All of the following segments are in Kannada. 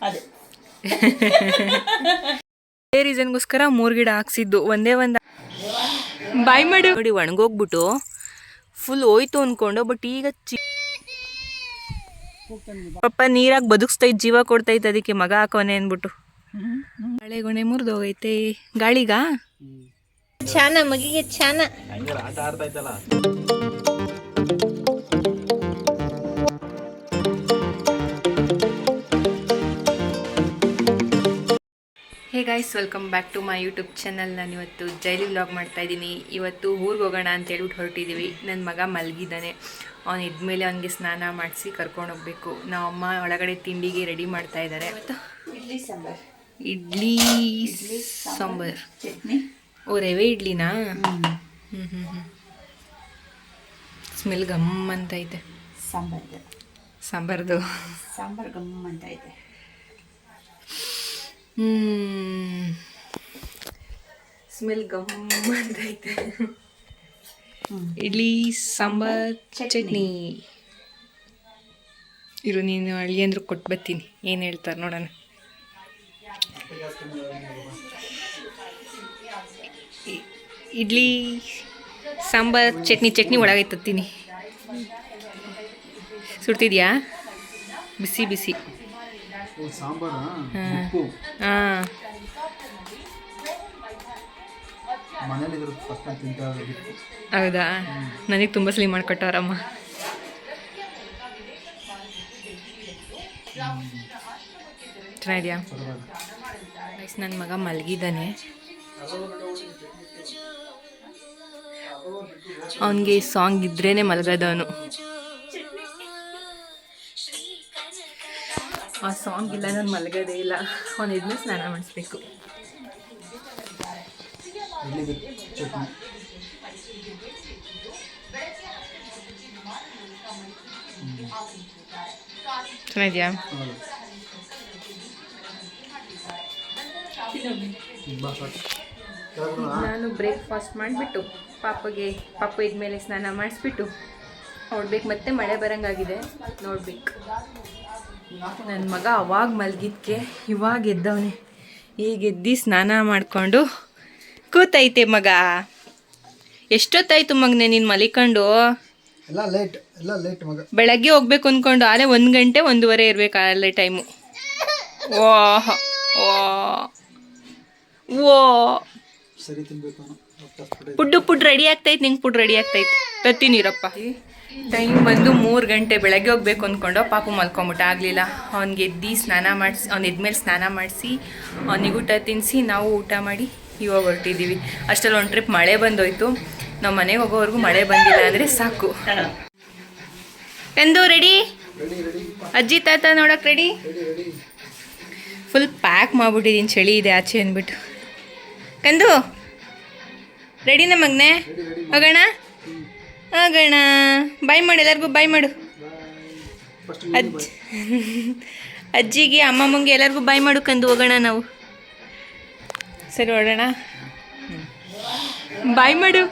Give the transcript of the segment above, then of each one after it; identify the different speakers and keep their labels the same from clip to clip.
Speaker 1: ಅದೇ
Speaker 2: ರೀಸನ್ಗೋಸ್ಕರ 3 ಗಿಡ ಹಾಕ್ಸಿದ್ದು ಒಂದೇ ಒಂದು ಬಾಯ್ ಮಾಡಿ ನೋಡಿ ಒಣಗೋಗ್ಬಿಟ್ಟು ಫುಲ್ ಹೋಯ್ತು ಅಂದ್ಕೊಂಡು. ಬಟ್ ಈಗ ಪಾಪ ನೀರಾಗಿ ಬದುಕಿಸ್ತೈತೆ, ಜೀವ ಕೊಡ್ತೈತೆ, ಅದಕ್ಕೆ ಮಗ ಹಾಕೋನೆ ಅಂದ್ಬಿಟ್ಟು ಹಳೆಗೊನೆ ಮುರಿದೋಗೈತೆ ಗಾಳಿಗ. ಚಾನ ಮಗಿಗೆ ಚಾನ ಆಟ ಆಡ್ತೈತಲ್ಲ. Hey guys, welcome back to my YouTube channel. ನಾನು ಇವತ್ತು ಜೈಲಿ ವ್ಲಾಗ್ ಮಾಡ್ತಾಯಿದ್ದೀನಿ. ಇವತ್ತು ಊರಿಗೆ ಹೋಗೋಣ ಅಂತ ಹೇಳ್ಬಿಟ್ಟು ಹೊರಟಿದ್ದೀವಿ. ನನ್ನ ಮಗ ಮಲಗಿದ್ದಾನೆ. ಅವನು ಇದ್ಮೇಲೆ ಅವನಿಗೆ ಸ್ನಾನ ಮಾಡಿಸಿ ಕರ್ಕೊಂಡು ಹೋಗ್ಬೇಕು. ನಾವು ಅಮ್ಮ ಒಳಗಡೆ ತಿಂಡಿಗೆ ರೆಡಿ ಮಾಡ್ತಾ ಇದ್ದಾರೆ. ಇಡ್ಲಿ ಸಾಂಬಾರ್ ಚಟ್ನಿ. ಓ, ರವೆ ಇಡ್ಲಿನಾ? ಸ್ಮೆಲ್ ಗಮ್ ಅಂತ ಐತೆ. ಸಾಂಬಾರ್ದು
Speaker 1: ಗಮ್ ಅಂತ ಐತೆ.
Speaker 2: ಸ್ಮೆಲ್ ಗಮ್ ಅಂತ ಐತೆ. ಇಡ್ಲಿ ಸಾಂಬಾರ್ ಚಟ್ನಿ. ಇರು, ನೀನು ಅಳಿಯಂದ್ರು ಕೊಟ್ಟು ಬರ್ತೀನಿ, ಏನು ಹೇಳ್ತಾರೆ ನೋಡೋಣ. ಇಡ್ಲಿ ಸಾಂಬಾರ್ ಚಟ್ನಿ ಒಳಗೈತೀನಿ. ಸುಡ್ತಿದ್ಯಾ? ಬಿಸಿ ಬಿಸಿ. ಹಾಂ, ಹೌದಾ? ನನಗೆ ತುಂಬ ಸಲ ಮಾಡಿಕೊಟ್ಟವ್ರಮ್ಮ. ಚೆನ್ನಾಗಿದೆಯಾ? ನನ್ನ ಮಗ ಮಲಗಿದ್ದಾನೆ. ಅವನಿಗೆ ಸಾಂಗ್ ಇದ್ರೇನೆ ಮಲಗೋದವನು. ಆ ಸಾಂಗ್ ಇಲ್ಲ ನಾನು ಮಲಗೋದೇ ಇಲ್ಲ. ಅವನು ಇದ್ಮೇಲೆ ಸ್ನಾನ ಮಾಡಿಸ್ಬೇಕು. ಚೆನ್ನಾಗಿದೆಯಾ? ನಾನು ಬ್ರೇಕ್ಫಾಸ್ಟ್ ಮಾಡಿಬಿಟ್ಟು ಪಾಪ ಇದ್ಮೇಲೆ ಸ್ನಾನ ಮಾಡಿಸ್ಬಿಟ್ಟು ನೋಡ್ಬೇಕು. ಮತ್ತೆ ಮಳೆ ಬರೋಂಗಾಗಿದೆ, ನೋಡ್ಬೇಕು. ನನ್ನ ಮಗ ಅವಾಗ ಮಲಗಿದ್ಕೆ ಇವಾಗ ಎದ್ದವನೇ. ಈಗ ಎದ್ದು ಸ್ನಾನ ಮಾಡಿಕೊಂಡು ಕೂತೈತೆ ಮಗ. ಎಷ್ಟೊತ್ತಾಯ್ತು ಮಗನೇ ನೀನು ಮಲಿಕೊಂಡು? ಬೆಳಗ್ಗೆ ಹೋಗ್ಬೇಕು ಅಂದ್ಕೊಂಡು ಆಲೇ 1 ಗಂಟೆ 1:15 ಇರಬೇಕು ಅಲ್ಲೇ ಟೈಮು. ಓಹ್ ಓ ಪುಡ್ ರೆಡಿ ಆಗ್ತೈತೆ. ನಿಂಗೆ ಪುಡ್ ರೆಡಿ ಆಗ್ತೈತೆ, ತತ್ತೀನಿರಪ್ಪ. ಟೈಮ್ ಬಂದು 3 ಗಂಟೆ. ಬೆಳಗ್ಗೆ ಹೋಗ್ಬೇಕು ಅಂದ್ಕೊಂಡು ಪಾಪು ಮಲ್ಕೊಂಬಿಟ್ಟ, ಆಗಲಿಲ್ಲ. ಅವ್ನಿಗೆ ಎದ್ದು ಸ್ನಾನ ಮಾಡಿಸಿ, ಅವ್ನು ಎದ್ಮೇಲೆ ಸ್ನಾನ ಮಾಡಿಸಿ ಅವನಿಗೆ ಊಟ ತಿನ್ನಿಸಿ ನಾವು ಊಟ ಮಾಡಿ ಇವಾಗ ಹೊರಟಿದ್ದೀವಿ. ಅಷ್ಟರಲ್ಲಿ ಒಂದು ಟ್ರಿಪ್ ಮಳೆ ಬಂದೋಯ್ತು. ನಾವು ಮನೆಗೆ ಹೋಗೋವರೆಗೂ ಮಳೆ ಬಂದಿಲ್ಲ ಅಂದರೆ ಸಾಕು. ಕಂದು ರೆಡಿ? ಅಜ್ಜಿ ತಾತ ನೋಡಕ್ಕೆ ರೆಡಿ? ಫುಲ್ ಪ್ಯಾಕ್ ಮಾಡಿಬಿಟ್ಟಿದ್ದೀನಿ, ಚಳಿ ಇದೆ ಆಚೆ ಅಂದ್ಬಿಟ್ಟು. ಕಂದು ರೆಡಿನ ಮಗನೆ? ಹೋಗೋಣ ಹೋಗೋಣ. ಬಾಯ್ ಮಾಡು, ಎಲ್ಲರಿಗೂ ಬಾಯ್ ಮಾಡು. ಅಜ್ಜಿಗೆ ಅಮ್ಮಮ್ಮಂಗೆ ಎಲ್ಲರಿಗೂ ಬಾಯ್ ಮಾಡು. ಕಂದು ಹೋಗೋಣ ನಾವು. ಸರಿ ಹೊರಡೋಣ. ಬಾಯ್ ಮಾಡು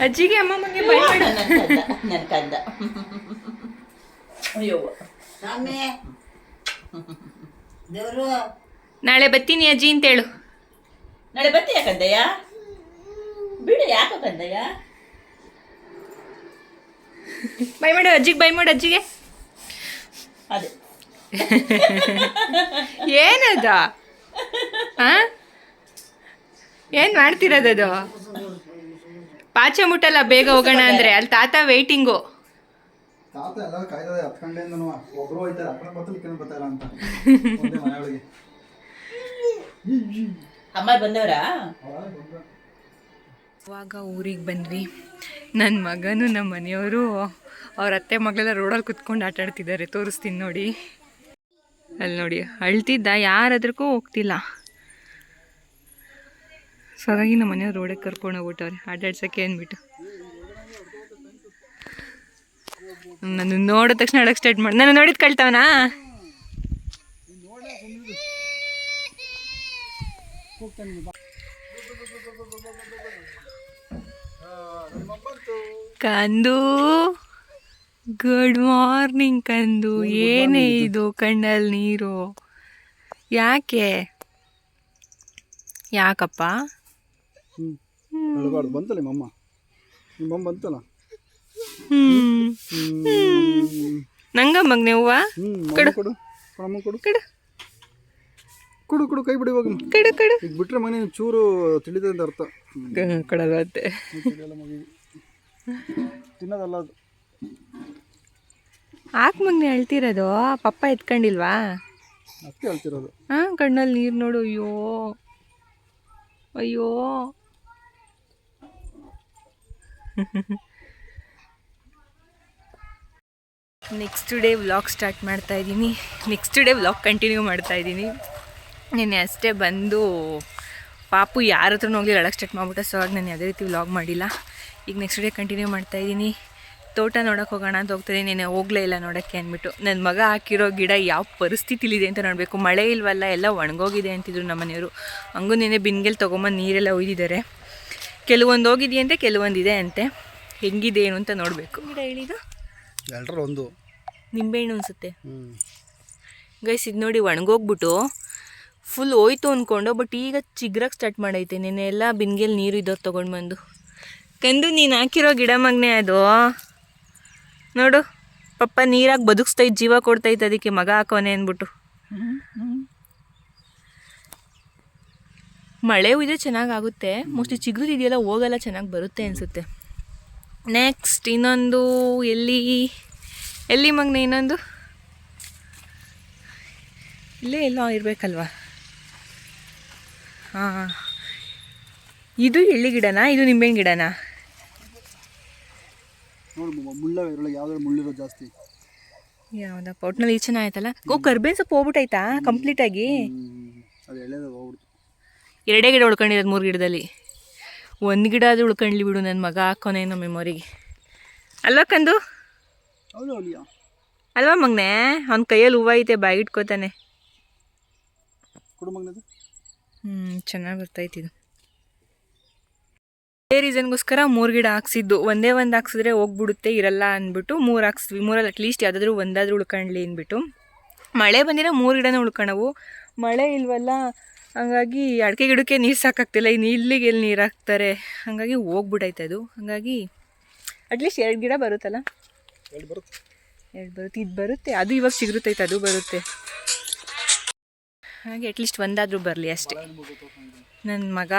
Speaker 2: ಅಜ್ಜಿಗೆ ಅಮ್ಮಮ್ಮಂಗೆ ಬಾಯ್ ಮಾಡು. ನಾಳೆ ಬರ್ತೀನಿ ಅಜ್ಜಿ ಅಂತೇಳು.
Speaker 1: ನಾಳೆ ಬರ್ತೀಯ ಕಂದಯ್ಯ? ಬಿಡು, ಯಾಕೋ ಕಂದಯ್ಯ.
Speaker 2: ಬಾಯ್ ಮಾಡು ಅಜ್ಜಿಗೆ, ಬಾಯ್ ಮಾಡು ಅಜ್ಜಿಗೆ.
Speaker 1: ಅದೇ
Speaker 2: ಏನದ? ಹಾಂ, ಏನು ಮಾಡ್ತಿರೋದದು? ಪಾಚೆ ಮುಟ್ಟಲ್ಲ ಬೇಗ ಹೋಗೋಣ ಅಂದರೆ. ಅಲ್ಲಿ ತಾತ ವೇಟಿಂಗು.
Speaker 1: ಅಮ್ಮ ಬಂದವರಾ?
Speaker 2: ಇವಾಗ ಊರಿಗೆ ಬಂದ್ವಿ. ನನ್ನ ಮಗನು ನಮ್ಮ ಮನೆಯವರು ಅವ್ರ ಅತ್ತೆ ಮಗಳೆಲ್ಲ ರೋಡಲ್ಲಿ ಕುತ್ಕೊಂಡು ಆಟ ಆಡ್ತಿದ್ದಾರೆ. ತೋರಿಸ್ತೀನಿ ನೋಡಿ. ಅಲ್ಲಿ ನೋಡಿ, ಅಳ್ತಿದ್ದ, ಯಾರಾದ್ರೂ ಹೋಗ್ತಿಲ್ಲ. ಸೊ ಹಾಗಾಗಿ ನಮ್ಮ ಮನೆಯವ್ರು ರೋಡಿಗೆ ಕರ್ಕೊಂಡು ಹೋಗ್ಬಿಟ್ಟವ್ರೆ ಆಟ ಆಡ್ಸೋಕ್ಕೆ ಅಂದ್ಬಿಟ್ಟು. ನಾನು ನೋಡಿದ ತಕ್ಷಣ ಆಡೋಕ್ಕೆ ಸ್ಟಾರ್ಟ್ ಮಾಡಿ. ನಾನು ನೋಡಿದ್ ಕಳ್ತವನಾ? ಕಂದು ಗುಡ್ ಮಾರ್ನಿಂಗ್ ಕಂದು. ಏನೇ ಇದು ಕಣ್ಣಲ್ಲಿ ನೀರು? ಯಾಕೆ ಯಾಕಪ್ಪ?
Speaker 3: ಬಂತಲ್ಲ ನಿಮ್ಮಮ್ಮ, ನಿಮ್ಮಮ್ಮ ಬಂತಲ್ಲ.
Speaker 2: ನಂಗ ಮಗ್ನೆ ಹೂವ
Speaker 3: ಕೊಡು ಕೊಡು ಅಮ್ಮ ಕೊಡು
Speaker 2: ಕಡು
Speaker 3: ಕೊಡು ಕೊಡು ಕೈ ಬಿಡಿ ಇವಾಗ.
Speaker 2: ಕಡು ಕಡು
Speaker 3: ಈಗ ಬಿಟ್ರೆ ಮನೆ ಚೂರು ತಿಳಿದ ಅಂತ ಅರ್ಥ.
Speaker 2: ಕೊಡಲ್ವತ್ತೆ
Speaker 3: ತಿನ್ನೋದಲ್ಲ ಅದು.
Speaker 2: ಯಾಕೆ ಮಗ್ನೆ ಅಳ್ತಿರೋದು? ಪಪ್ಪ ಎತ್ಕೊಂಡಿಲ್ವಾ?
Speaker 3: ಅಷ್ಟೇ ಹೇಳ್ತಿರೋದು.
Speaker 2: ಹಾಂ, ಕಣ್ಣಲ್ಲಿ ನೀರು ನೋಡು. ಅಯ್ಯೋ ಅಯ್ಯೋ. ನೆಕ್ಸ್ಟ್ ಡೇ ವ್ಲಾಗ್ ಸ್ಟಾರ್ಟ್ ಮಾಡ್ತಾ ಇದ್ದೀನಿ. ನೆಕ್ಸ್ಟ್ ಡೇ ವ್ಲಾಗ್ ಕಂಟಿನ್ಯೂ ಮಾಡ್ತಾ ಇದ್ದೀನಿ. ನೆನ್ನೆ ಅಷ್ಟೇ ಬಂದು ಪಾಪು ಯಾರ ಹತ್ರನೂ ಹೋಗಿ ಅಳಕ್ಕೆ ಸ್ಟಾರ್ಟ್ ಮಾಡ್ಬಿಟ್ಟೆ. ಸೊ ಆಗ ನಾನು ಯಾವುದೇ ರೀತಿ ವ್ಲಾಗ್ ಮಾಡಿಲ್ಲ. ಈಗ ನೆಕ್ಸ್ಟ್ ಡೇ ಕಂಟಿನ್ಯೂ ಮಾಡ್ತಾಯಿದ್ದೀನಿ. ತೋಟ ನೋಡೋಕೆ ಹೋಗೋಣ ಅಂತ ಹೋಗ್ತಾಯಿದ್ದೀನಿ. ನೆನ್ನೆ ಹೋಗಲೇ ಇಲ್ಲ ನೋಡೋಕ್ಕೆ ಅಂದ್ಬಿಟ್ಟು. ನನ್ನ ಮಗ ಹಾಕಿರೋ ಗಿಡ ಯಾವ ಪರಿಸ್ಥಿತಿಲಿದೆ ಅಂತ ನೋಡಬೇಕು. ಮಳೆ ಇಲ್ವಲ್ಲ, ಎಲ್ಲ ಒಣಗೋಗಿದೆ ಅಂತಿದ್ರು ನಮ್ಮ ಮನೆಯವರು. ಹಂಗೂ ನೆನ್ನೆ ಬಿನ್ಗೆಲ್ ತೊಗೊಂಬಂದು ನೀರೆಲ್ಲ ಒಯ್ದಿದ್ದಾರೆ. ಕೆಲವೊಂದು ಹೋಗಿದೆಯಂತೆ, ಕೆಲವೊಂದಿದೆ ಅಂತೆ. ಹೆಂಗಿದೆ ಏನು ಅಂತ ನೋಡಬೇಕು. ಗಿಡ ಹೇಳಿದು
Speaker 3: ಎಲ್ಲರ ಒಂದು
Speaker 2: ನಿಂಬೆಹಣ್ಣು ಅನಿಸುತ್ತೆ ಗೈಸ್. ಇದು ನೋಡಿ ಒಣಗೋಗ್ಬಿಟ್ಟು ಫುಲ್ ಹೋಯ್ತು ಅಂದ್ಕೊಂಡು, ಬಟ್ ಈಗ ಚಿಗ್ರಕ್ಕೆ ಸ್ಟಾರ್ಟ್ ಮಾಡೈತೆ. ನೆನ್ನೆ ಎಲ್ಲ ಬಿನ್ಗೆಲ್ ನೀರು ಇದ್ದವ್ರು ತೊಗೊಂಡು ಬಂದು. ಕಂದು ನೀನು ಹಾಕಿರೋ ಗಿಡ ಮಗನೇ ಅದು ನೋಡು. ಪಪ್ಪ ನೀರಾಗಿ ಬದುಕಿಸ್ತೈತೆ, ಜೀವ ಕೊಡ್ತೈತೆ ಅದಕ್ಕೆ, ಮಗ ಹಾಕೋನೆ ಅಂದ್ಬಿಟ್ಟು. ಮಳೆ ಇದೆ ಚೆನ್ನಾಗಾಗುತ್ತೆ. ಮೋಸ್ಟ್ಲಿ ಚಿಗುರು ಇದೆಯಲ್ಲ ಹೋಗಲ್ಲ, ಚೆನ್ನಾಗಿ ಬರುತ್ತೆ ಅನಿಸುತ್ತೆ. ನೆಕ್ಸ್ಟ್ ಇನ್ನೊಂದು ಎಲ್ಲಿ ಮಗನೇ? ಇನ್ನೊಂದು ಇಲ್ಲೇ ಎಲ್ಲೋ ಇರಬೇಕಲ್ವಾ? ಹಾಂ, ಇದು ಎಳ್ಳಿ ಗಿಡನಾ? ಇದು ನಿಂಬೆಹಣ್ಣು ಗಿಡನಾ?
Speaker 3: ನೋಡಿ ಮುಳ್ಳ ಯಾವ್ದಾದ್ರು ಮುಳ್ಳಿರೋ ಜಾಸ್ತಿ.
Speaker 2: ಯಾವುದಪ್ಪ ಒಟ್ಟಿನಲ್ಲಿ ಈ ಚೆನ್ನಾಯ್ತಲ್ಲ. ಕರ್ಬೇವಿನ ಸೊಪ್ಪು ಹೋಗ್ಬಿಟ್ಟೈತಾ ಕಂಪ್ಲೀಟಾಗಿ?
Speaker 3: ಅದು ಎಳೆದ ಹೋಗ್ಬಿಡ್ತು.
Speaker 2: 2 ಗಿಡ ಉಳ್ಕೊಂಡಿರೋದು 3 ಗಿಡದಲ್ಲಿ. 1 ಗಿಡ ಆದರೂ ಉಳ್ಕೊಂಡ್ಲಿ ಬಿಡು, ನನ್ನ ಮಗ ಹಾಕೋನೇನೋ ಮೆಮೊರಿಗೆ. ಅಲ್ವಾ ಕಂದು? ಅಲ್ವಾ ಮಗನೇ? ಅವ್ನ ಕೈಯಲ್ಲಿ ಹೂವು ಐತೆ, ಬಾಯಿಟ್ಕೋತಾನೆ. ಚೆನ್ನಾಗಿ ಬರ್ತೈತಿದು. ಅದೇ ರೀಸನ್ಗೋಸ್ಕರ 3 ಗಿಡ ಹಾಕ್ಸಿದ್ದು. ಒಂದೇ ಒಂದು ಹಾಕ್ಸಿದ್ರೆ ಹೋಗ್ಬಿಡುತ್ತೆ, ಇರಲ್ಲ ಅಂದ್ಬಿಟ್ಟು 3 ಹಾಕ್ಸಿದ್ವಿ. 3ಅಲ್ಲಿ ಅಟ್ಲೀಸ್ಟ್ ಯಾವುದಾದ್ರೂ ಒಂದಾದ್ರೂ ಉಳ್ಕೊಳ್ಳಿ ಅಂದ್ಬಿಟ್ಟು. ಮಳೆ ಬಂದಿರೋ 3 ಗಿಡನೇ ಉಳ್ಕೊಳ್ಳವು. ಮಳೆ ಇಲ್ವಲ್ಲ, ಹಾಗಾಗಿ ಅಡಿಕೆ ಗಿಡಕ್ಕೆ ನೀರು ಸಾಕಾಗ್ತಿಲ್ಲ. ಇನ್ನು ಇಲ್ಲಿಗೆ ಎಲ್ಲಿ ನೀರು ಹಾಕ್ತಾರೆ, ಹಾಗಾಗಿ ಹೋಗ್ಬಿಟ್ಟೈತೆ ಅದು. ಹಾಗಾಗಿ ಅಟ್ಲೀಸ್ಟ್ 2 ಗಿಡ ಬರುತ್ತಲ್ಲ. 2 ಬರುತ್ತೆ. ಇದು ಬರುತ್ತೆ, ಅದು ಇವಾಗ ಸಿಗುತ್ತೈತೆ, ಅದು ಬರುತ್ತೆ. ಹಾಗೆ ಅಟ್ಲೀಸ್ಟ್ ಒಂದಾದರೂ ಬರಲಿ ಅಷ್ಟೇ. ನನ್ನ ಮಗ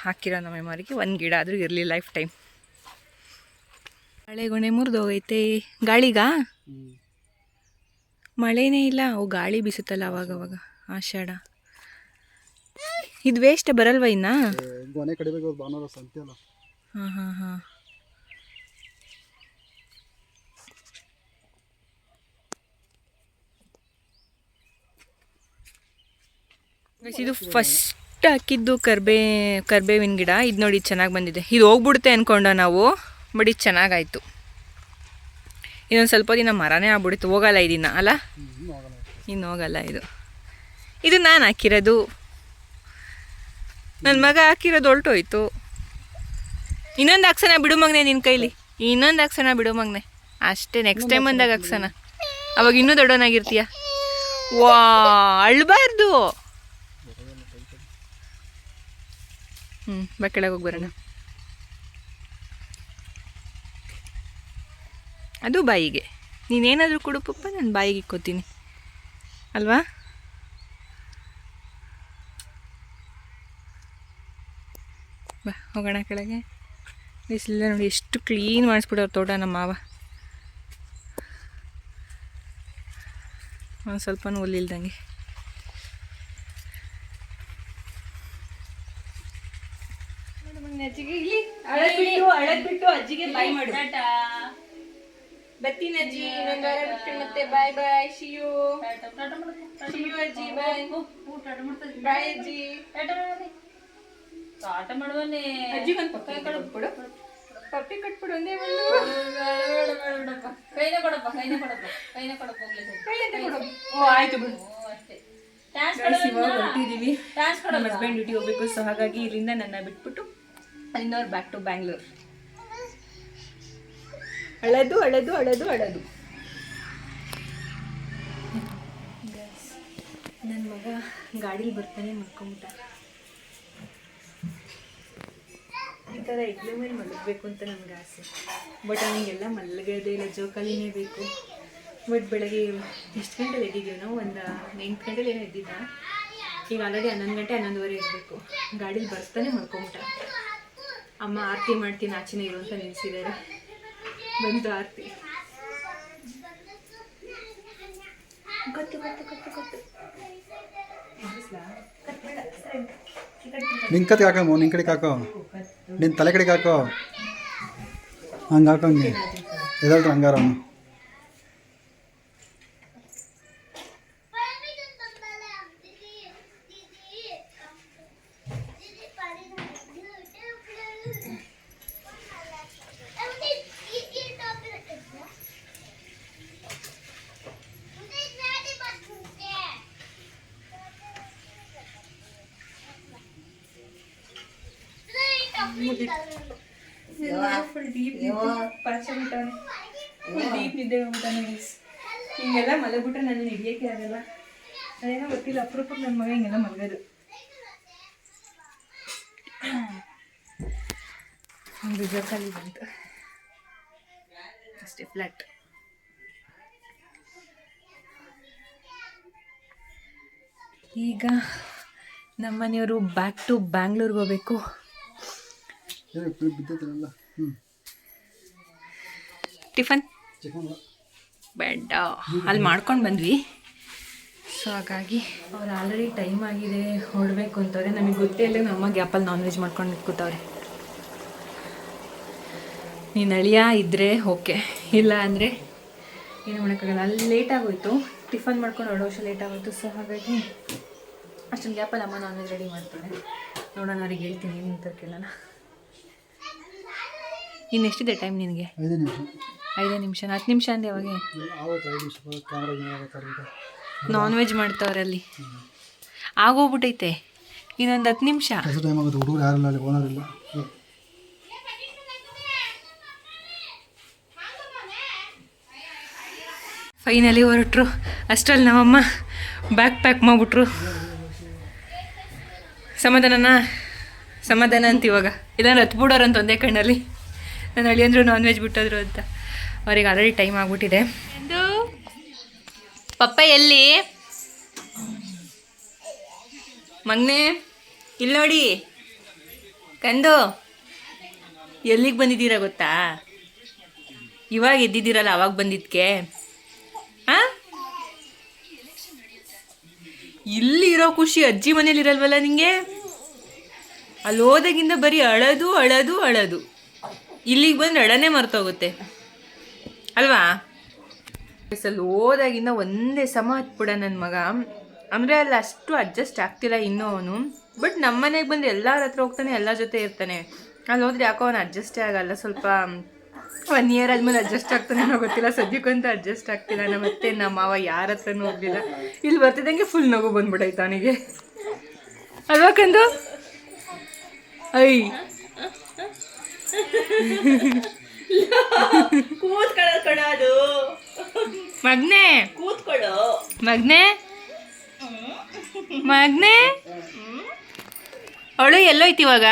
Speaker 2: ಹಾಕಿರೋ ನಮ್ಮ ಮೆಮೊರಿಗೆ 1 ಗಿಡ ಆದರೂ ಇರಲಿ ಲೈಫ್ ಟೈಮ್. ಮಳೆಗೊನೆ ಮುರಿದೋಗೈತೆ. ಗಾಳಿಗ ಮಳೆನೇ ಇಲ್ಲ. ಗಾಳಿ ಬೀಸುತ್ತಲ್ಲ ಅವಾಗವಾಗ, ಆಷಾಢ. ಇದು ವೇಸ್ಟ್ ಬರಲ್ವ ಇನ್ನ? ಹಾಂ ಹಾಂ ಹಾಂ. ಇದು ಫಸ್ಟ್ ಹಾಕಿದ್ದು ಕರ್ಬೇವಿನ ಗಿಡ. ಇದು ನೋಡಿ ಚೆನ್ನಾಗಿ ಬಂದಿದೆ. ಇದು ಹೋಗ್ಬಿಡುತ್ತೆ ಅಂದ್ಕೊಂಡ ನಾವು, ಬಟ್ ಇದು ಚೆನ್ನಾಗಾಯಿತು. ಇನ್ನೊಂದು ಸ್ವಲ್ಪ ದಿನ ಮರನೇ ಆಗ್ಬಿಡುತ್ತೆ, ಹೋಗಲ್ಲ ಇದನ್ನ ಅಲ್ಲ? ಇನ್ನು ಹೋಗಲ್ಲ ಇದು ನಾನು ಹಾಕಿರೋದು. ನನ್ನ ಮಗ ಹಾಕಿರೋದು ಹೊಲ್ಟೋಯ್ತು. ಇನ್ನೊಂದು ಹಾಕ್ಸೋಣ ಬಿಡು ಮಗನೆ ನಿನ್ನ ಕೈಲಿ. ಇನ್ನೊಂದು ಹಾಕ್ಸೋಣ ಬಿಡು ಮಗನೆ ಅಷ್ಟೇ. ನೆಕ್ಸ್ಟ್ ಟೈಮ್ ಬಂದಾಗ ಹಾಕ್ಸೋಣ, ಅವಾಗ ಇನ್ನೂ ದೊಡ್ಡವನಾಗಿರ್ತೀಯ. ವಾ, ಅಳ್ಬಾರ್ದು. ಬಾ ಕೆಳಗೆ ಹೋಗಿ ಬರೋಣ. ಅದು ಬಾಯಿಗೆ. ನೀನೇನಾದರೂ ಕೊಡು ಪಪ್ಪ, ನಾನು ಬಾಯಿಗೆ ಇಕ್ಕೋತೀನಿ ಅಲ್ವಾ? ಬಾ ಹೋಗೋಣ ಕೆಳಗೆ. ಬಿಸಿಲಿಲ್ಲ ನೋಡಿ, ಎಷ್ಟು ಕ್ಲೀನ್ ಮಾಡಿಸ್ಬಿಡೋರು ತೋಟ ನಮ್ಮ ಮಾವ. ಒಂದು ಸ್ವಲ್ಪನೂ ಹುಲ್ಲಿಲ್ದಂಗೆ. ಅಜ್ಜಿಗೆ ಇಲ್ಲಿ ಅಳದ್ಬಿಟ್ಟು ಅಜ್ಜಿಗೆ ಬಾಯ್ ಮಾಡು. ಬತ್ತೀನಿ ಅಜ್ಜಿ, ಇನ್ನೊಂದು ವಾರ ಬಿಟ್ಟು ಮತ್ತೆ ಬಾಯ್ ಬಾಯ್. ಶಿಯು ಅಜ್ಜಿ, ಬಾಯ್ ಬಾಯ್ ಅಜ್ಜಿ.
Speaker 1: ಆಟ ಮಾಡುವನೆ
Speaker 2: ಅಜ್ಜಿ ಒಂದು ಪಪ್ಪಿ ಕೊಟ್ಬಿಡು. ಪಪ್ಪಿ ಕೊಟ್ಬಿಡು ಒಂದೇ ಒಂದು.
Speaker 1: ಕೈನ ಕೊಡಪ್ಪ
Speaker 2: ಆಯ್ತು ಬಿಡು. ಇವಾಗ ಹೊರಟಿದ್ದೀವಿ. ನಮ್ಮ ಹಸ್ಬೆಂಡ್ ಡ್ಯೂಟಿ ಹೋಗ್ಬೇಕು. ಸೊ ಹಾಗಾಗಿ ಇಲ್ಲಿಂದ ನನ್ನ ಬಿಟ್ಬಿಟ್ಟು ಅಲ್ಲಿಂದ ಬ್ಯಾಕ್ ಟು ಬ್ಯಾಂಗ್ಳೂರ್. ಅಳದು ನನ್ನ ಮಗ ಗಾಡೀಲಿ ಬರ್ತಾನೆ ಮಲ್ಕೊಂಬಿಟ್ಟ. ಈ ಥರ ಎಗ್ಲ ಮೇಲೆ ಮಲಗಬೇಕು ಅಂತ ನನಗೆ ಆಸೆ. ಬಟ್ ಅವನಿಗೆಲ್ಲ ಮಲಗೋದೇ ಇಲ್ಲ, ಜೋಕಾಲಿನೇ ಬೇಕು. ಬಟ್ ಬೆಳಗ್ಗೆ ಎಷ್ಟು ಗಂಟೆಲಿ ಎದ್ದಿದ್ದೀವಿ ನಾವು? ಒಂದು 8 ಗಂಟೆಲಿ ಏನೋ ಎದ್ದಿದ್ದ. ಈಗ ಆಲ್ರೆಡಿ 11 ಗಂಟೆ 11:30 ಇರಬೇಕು. ಗಾಡೀಲಿ ಬರ್ತಾನೆ ಮಲ್ಕೊಂಬಿಟ್ಟ. ಅಮ್ಮ ಆರತಿ ಮಾಡ್ತೀನಿ ಆಚೆನೇ ಇರು ಅಂತ ನಿಲ್ಲಿಸಿದ್ದಾರೆ. ಬಂತು ಆರತಿ. ಗೊತ್ತು ಗೊತ್ತು ಗೊತ್ತು ಗೊತ್ತು
Speaker 3: ನಿನ್ನ ಕತೆಗೆ ಹಾಕಮ್ಮ, ನಿನ್ನ ಕಡೆಗೆ ಹಾಕೋ, ನಿನ್ನ ತಲೆ ಕಡೆಗೆ ಹಾಕೋ. ಹಂಗೆ ಹಾಕೋಂಗೆ ಎದಲ್ರಿ ಹಂಗಾರ ಅವನು.
Speaker 2: ಫುಲ್ ಡೀಪ್ ನಿದ್ದೆ ಹೋಗ್ಬಿಟ್ಟಾನೆ. ಹಿಂಗೆಲ್ಲ ಮಲಗ್ಬಿಟ್ರೆ ನನ್ನ ಹಿಡಿಯೋಕ್ಕೆ ಆಗಲ್ಲ. ಅದೇನೋ ಗೊತ್ತಿಲ್ಲ, ಅಪರೂಪಕ್ಕೆ ನನ್ನ ಮಗ ಹಿಂಗೆಲ್ಲ ಮಲಗೋದು. ಒಂದು ಜೋಕಾಲಿ ಬಂತು ಅಷ್ಟೇ, ಫ್ಲಾಟ್. ಈಗ ನಮ್ಮನೆಯವರು ಬ್ಯಾಕ್ ಟು ಬ್ಯಾಂಗ್ಳೂರ್ಗೆ ಹೋಗ್ಬೇಕು. ಟಿಫನ್ ಬೇಡ, ಅಲ್ಲಿ ಮಾಡ್ಕೊಂಡು ಬಂದ್ವಿ. ಸೊ ಹಾಗಾಗಿ ಅವ್ರು ಆಲ್ರೆಡಿ ಟೈಮ್ ಆಗಿದೆ, ಹೊರಡಬೇಕು ಅಂತವ್ರೆ. ನಮಗೆ ಗೊತ್ತೇ ಇಲ್ಲ, ನಮ್ಮ ಗ್ಯಾಪಲ್ಲಿ ನಾನ್ ವೆಜ್ ಮಾಡ್ಕೊಂಡು ಕೂತವ್ರೆ. ನೀನು ಅಳಿಯ ಇದ್ದರೆ ಓಕೆ, ಇಲ್ಲ ಅಂದರೆ ಏನು ಮಾಡೋಕ್ಕಾಗಲ್ಲ. ಅಲ್ಲಿ ಲೇಟ್ ಆಗೋಯ್ತು, ಟಿಫನ್ ಮಾಡ್ಕೊಂಡು ಹೊರಡೋ ವರ್ಷ ಲೇಟ್ ಆಗೋಯ್ತು. ಸೊ ಹಾಗಾಗಿ ಅಷ್ಟೊಂದು ಗ್ಯಾಪಲ್ಲಿ ಅಮ್ಮ ನಾನ್ ವೆಜ್ ರೆಡಿ ಮಾಡ್ತಾಳೆ. ನೋಡೋಣ, ಅವ್ರಿಗೆ ಹೇಳ್ತೀನಿ ಏನು ಅಂತ ಕೇಳೋಣ. ಇನ್ನೆಷ್ಟಿದೆ ಟೈಮ್ ನಿನಗೆ?
Speaker 3: 5 ನಿಮಿಷ.
Speaker 2: 5 ನಿಮಿಷ? 10 ನಿಮಿಷ ಅಂದೆ ಅವಾಗೆ. ನಾನ್ ವೆಜ್ ಮಾಡ್ತಾವ್ರೆ ಅಲ್ಲಿ, ಆಗೋಗ್ಬಿಟ್ಟೈತೆ. ಇನ್ನೊಂದು 10 ನಿಮಿಷ.
Speaker 3: ಟೈಮ್ ಆಗುತ್ತೆ, ಹುಡುಗರು ಯಾರಿಲ್ಲ ಅಲ್ಲಿ, ಓನರ್ ಇಲ್ಲ.
Speaker 2: ಫೈನಲಿ ಹೊರಟ್ರು. ಅಷ್ಟರಲ್ಲಿ ನಮ್ಮಮ್ಮ ಬ್ಯಾಗ್ ಪ್ಯಾಕ್ ಮಾಡಿಬಿಟ್ರು. ಸಮಾಧಾನ ಅಂತ ಇವಾಗ. ಇಲ್ಲಾಂದ್ರೆ ಹತ್ಬಿಡೋರು ಅಂತ ಒಂದೇ ಕಣ್ಣಲ್ಲಿ. ನಾನು ಅಳಿಯಂದ್ರು ನಾನ್ ವೆಜ್ ಬಿಟ್ಟೋದ್ರು ಅಂತ. ಅವ್ರಿಗೆ ಆಲ್ರೆಡಿ ಟೈಮ್ ಆಗಿಬಿಟ್ಟಿದೆ. ಪಪ್ಪ ಎಲ್ಲಿ ಮಗನೇ? ಇಲ್ಲಿ ನೋಡಿ ಕಂದು, ಎಲ್ಲಿಗೆ ಬಂದಿದ್ದೀರಾ ಗೊತ್ತಾ? ಇವಾಗ ಎದ್ದಿದ್ದೀರಲ್ಲ, ಅವಾಗ ಬಂದಿದ್ದಕ್ಕೆ. ಹಾಂ, ಇಲ್ಲಿ ಇರೋ ಖುಷಿ ಅಜ್ಜಿ ಮನೇಲಿ ಇರಲ್ವಲ್ಲ ನಿಂಗೆ? ಅಲ್ಲಿ ಹೋದಾಗಿಂದ ಬರೀ ಅಳೋದು ಅಳೋದು ಅಳೋದು. ಇಲ್ಲಿಗೆ ಬಂದು ಅಳನೇ ಮರ್ತೋಗುತ್ತೆ ಅಲ್ವಾ? ಅಲ್ಲಿ ಹೋದಾಗಿಂದ ಒಂದೇ ಸಮ ಹತ್ಬಿಡ ನನ್ನ ಮಗ. ಅಂದರೆ ಅಲ್ಲಿ ಅಷ್ಟು ಅಡ್ಜಸ್ಟ್ ಆಗ್ತಿಲ್ಲ ಇನ್ನೂ ಅವನು. ಬಟ್ ನಮ್ಮ ಮನೆಗೆ ಬಂದು ಎಲ್ಲರ ಹತ್ರ ಹೋಗ್ತಾನೆ, ಎಲ್ಲರ ಜೊತೆ ಇರ್ತಾನೆ. ಅಲ್ಲಿ ಹೋದ್ರೆ ಯಾಕೋ ಅವನು ಅಡ್ಜಸ್ಟೇ ಆಗಲ್ಲ. ಸ್ವಲ್ಪ 1 ಇಯರ್ ಆದಮೇಲೆ ಅಡ್ಜಸ್ಟ್ ಆಗ್ತಾನೆ ಅನ್ನೋ ಗೊತ್ತಿಲ್ಲ, ಸದ್ಯಕ್ಕಂತೂ ಅಡ್ಜಸ್ಟ್ ಆಗ್ತಿಲ್ಲ. ಮತ್ತೆ ನಮ್ಮ ಮಾವ ಯಾರ ಹತ್ರನೂ ಹೋಗಲಿಲ್ಲ. ಇಲ್ಲಿ ಬರ್ತಿದ್ದಂಗೆ ಫುಲ್ ನಗು ಬಂದ್ಬಿಟ್ಟೈತೆ ಅವನಿಗೆ ಅಲ್ವಾ ಕಂದು? ಐ
Speaker 1: ಕೂತ್ಕೊಳ್ಳೋದು
Speaker 2: ಮಗ್ನೆ,
Speaker 1: ಕೂತ್ಕೊಳ್ಳೋ
Speaker 2: ಮಗ್ನೆ, ಮಗ್ನೆ. ಅವಳು ಎಲ್ಲೋಯ್ತು ಇವಾಗ?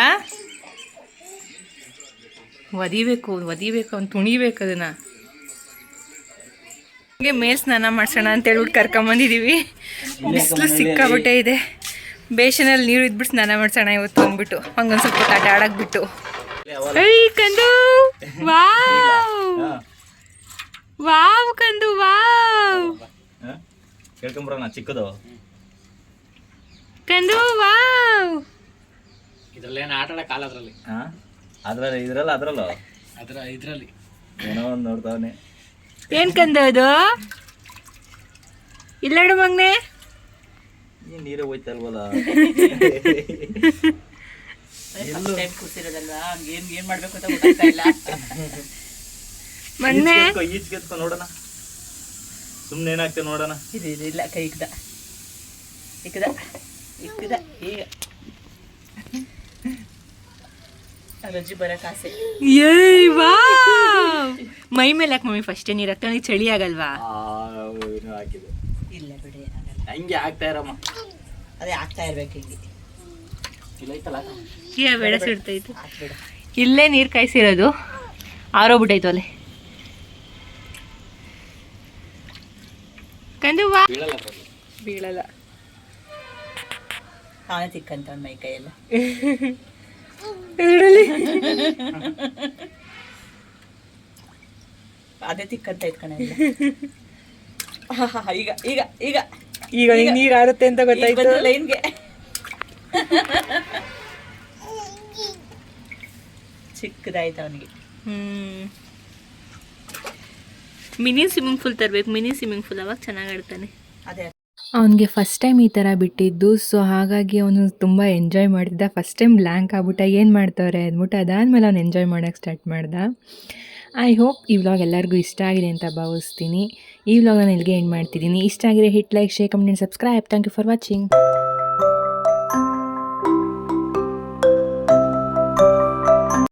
Speaker 2: ಒದಿಬೇಕು ಅವ್ನು ತುಣಿಬೇಕು ಅದನ್ನು. ಹಾಗೆ ಮೇಲ್ ಸ್ನಾನ ಮಾಡ್ಸೋಣ ಅಂತ ಹೇಳ್ಬಿಟ್ಟು ಕರ್ಕೊಂಬಂದಿದ್ದೀವಿ. ಬಿಸಿಲು ಸಿಕ್ಕಾಬಿಟ್ಟೆ ಇದೆ. ಬೇಷನಲ್ಲಿ ನೀರು ಇದ್ಬಿಟ್ಟು ಸ್ನಾನ ಮಾಡ್ಸೋಣ ಇವತ್ತು ಅಂದ್ಬಿಟ್ಟು ಹಂಗೊಂದು ಸ್ವಲ್ಪ ಆಟ ಆಡಾಕ್ಬಿಟ್ಟು. ಐ ಕಂದು, ವಾವ್ ವಾವ್ ಕಂದು, ವಾವ್
Speaker 4: ಕೇಳ್ಕೊಂಬರೋಣ ಚಿಕ್ಕದು
Speaker 2: ಕಂದು, ವಾವ್.
Speaker 5: ಇದ್ರಲ್ಲೇನು ಆಟ ಆಡೋ ಕಾಲ ಅದರಲ್ಲಿ.
Speaker 4: ಹಾಂ, ಅದ್ರಲ್ಲೋ
Speaker 5: ಇದರಲ್ಲಿ
Speaker 4: ಏನೋ ಒಂದು ನೋಡ್ತಾವನೆ.
Speaker 2: ಏನು ಕಂದು ಅದು? ಇಲ್ಲಾಡು ಮಗ್ನೆ,
Speaker 4: ನೀರೇ ಹೋಯ್ತಲ್ವಲ್ಲ.
Speaker 1: ಕೂತಿರೋದಲ್ವಾ, ಏನ್ ಮಾಡ್ಬೇಕು ಅಂತ ಗೊತ್ತಾಗ್ತಾ ಇಲ್ಲ.
Speaker 2: ಮಗ್ನೆ
Speaker 4: ಈಜ್ಗೆತ್ಕೊ ನೋಡೋಣ, ಸುಮ್ಮನೆ ಏನಾಗ್ತದೆ ನೋಡೋಣ.
Speaker 1: ಇಲ್ಲ ಕೈ ಇಕ್ದ ಈಗ ರಜ್ಜಿ ಬರಕ್ ಆಸೆ.
Speaker 2: ಏಯ್ ವಾವ್. ಮೈ ಮೇಲೆ ಯಾಕೆ ಮಮ್ಮಿ ಫಸ್ಟೇ ನೀರು ಹಾಕ್ತಾನೆ? ಚಳಿ ಆಗಲ್ವಾ?
Speaker 4: ಏನೋ ಹಾಕಿದೆ.
Speaker 1: ಇಲ್ಲ ಬಿಡಿ, ಏನಾಗಲ್ಲ.
Speaker 4: ಹಂಗೆ ಆಗ್ತಾ ಇರಮ್ಮ.
Speaker 1: ಅದೇ ಆಗ್ತಾ ಇರ್ಬೇಕು ಹಿಂಗೆ.
Speaker 5: ಇಲ್ಲ ಐತಲ್ಲ
Speaker 2: ಬೇಡ ಸುಡ್ತೈತೆ.
Speaker 1: ಹಾಕ್ಬಿಡು.
Speaker 2: ಇಲ್ಲೇ ನೀರು ಕಾಯಿಸಿರೋದು ಆರೋಗ್ಬಿಟ್ಟೈತು ಅಲ್ಲಿ. ಕಂದುವಾ
Speaker 5: ಬೀಳಲ್ಲ ಅದ್ರಲ್ಲಿ.
Speaker 2: ಬೀಳಲ್ಲ.
Speaker 1: ಅವನೇ ತಿಕ್ಕಂತ ಅವ್ನ ಮೈ ಕೈಯೆಲ್ಲ. ಅದೇ ತಿಕ್ಕಂತ ಇಟ್ಕಣ ಈಗ ಈಗ ಈಗ
Speaker 2: ಈಗ ನೀರು ಆರುತ್ತೆ ಅಂತ ಗೊತ್ತಾಯ್ತು.
Speaker 1: ಲೈನ್ಗೆ ಚಿಕ್ಕದಾಯ್ತು ಅವನಿಗೆ.
Speaker 2: ಮಿನಿ ಸ್ವಿಮ್ಮಿಂಗ್ ಪೂಲ್ ತರಬೇಕು. ಮಿನಿ ಸ್ವಿಮ್ಮಿಂಗ್ ಪೂಲ್ ಅವಾಗ ಚೆನ್ನಾಗಿ ಆಡ್ತಾನೆ.
Speaker 1: ಅದೇ
Speaker 2: ಅವನಿಗೆ ಫಸ್ಟ್ ಟೈಮ್ ಈ ಥರ ಬಿಟ್ಟಿದ್ದು, ಸೊ ಹಾಗಾಗಿ ಅವನು ತುಂಬ ಎಂಜಾಯ್ ಮಾಡ್ತಿದ್ದ. ಫಸ್ಟ್ ಟೈಮ್ ಬ್ಲ್ಯಾಂಕ್ ಆಗ್ಬಿಟ್ಟ, ಏನು ಮಾಡ್ತವ್ರೆ ಅಂದ್ಬಿಟ್ಟು ಅದಾದಮೇಲೆ ಅವ್ನು ಎಂಜಾಯ್ ಮಾಡೋಕ್ಕೆ ಸ್ಟಾರ್ಟ್ ಮಾಡ್ದ. ಐ ಹೋಪ್ ಈ ವ್ಲಾಗ್ ಎಲ್ಲರಿಗೂ ಇಷ್ಟ ಆಗಿದೆ ಅಂತ ಭಾವಿಸ್ತೀನಿ. ಈ ವ್ಲಾಗ್ ನಾನು ಇಲ್ಲಿಗೆ ಎಂಡ್ ಮಾಡ್ತಿದ್ದೀನಿ. ಇಷ್ಟ ಆಗಿದ್ರೆ hit like, share, comment, subscribe. Thank you for watching.